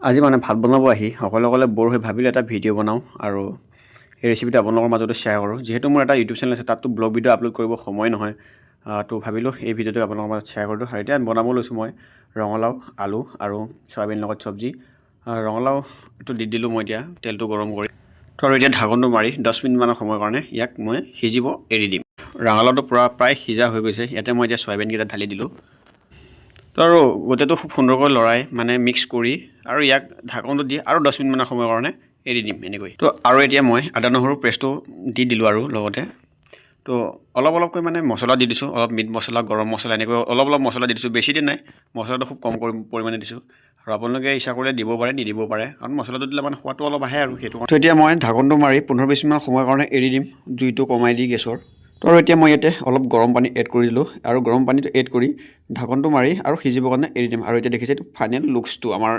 আজি মানে ভাত বনাব আহি অকলে বৰ হৈ ভাবিলোঁ এটা ভিডিঅ' বনাওঁ আৰু এই ৰেচিপিটো আপোনালোকৰ মাজতে শ্বেয়াৰ কৰোঁ। যিহেতু মোৰ এটা ইউটিউব চেনেল আছে, তাততো ব্লগ ভিডিঅ' আপলোড কৰিব সময় নহয়, তো ভাবিলোঁ এই ভিডিঅ'টো আপোনালোকৰ মাজত শ্বেয়াৰ কৰোঁ। আৰু এতিয়া বনাব লৈছোঁ মই ৰঙালাও, আলু আৰু চয়াবিন লগত চব্জি। ৰঙালাওটো দি দিলোঁ মই এতিয়া তেলটো গৰম কৰি। তো আৰু এতিয়া ঢাকনটো মাৰি 10 মিনিটমানৰ সময়ৰ কাৰণে ইয়াক মই সিজিব এৰি দিম। ৰঙালাওটো প্ৰায় সিজা হৈ গৈছে। ইয়াতে মই এতিয়া চয়াবিনকেইটা ঢালি দিলোঁ। তো আৰু গোটেইটো খুব সুন্দৰকৈ লৰাই মানে মিক্স কৰি আৰু ইয়াক ঢাকনটো দি আৰু 10 মিনিটমানৰ সময়ৰ কাৰণে এৰি দিম এনেকৈ। তো আৰু এতিয়া মই আদা নহৰু পেষ্টটো দি দিলোঁ আৰু লগতে। তো অলপকৈ মানে মছলা দি দিছোঁ, অলপ মিট মছলা, গৰম মছলা এনেকৈ অলপ মছলা দি দিছোঁ, বেছি দি নাই। মছলাটো খুব কম পৰিমাণে দিছোঁ আৰু আপোনালোকে ইচ্ছা কৰিলে দিব পাৰে, নিদিবও পাৰে, কাৰণ মছলাটো দিলে মানে সোৱাদটো অলপ আহে আৰু সেইটো। তো এতিয়া মই ঢাকনটো মাৰি 15-20 মিনিট সময়ৰ কাৰণে এৰি দিম, জুইটো কমাই দি গেছৰ। তো আৰু এতিয়া মই ইয়াতে অলপ গৰম পানী এড কৰি দিলোঁ আৰু গৰম পানীটো এড কৰি ঢাকনটো মাৰি আৰু সিজিবৰ কাৰণে এৰি দিম। আৰু এতিয়া দেখিছে এইটো ফাইনেল লুকছটো আমাৰ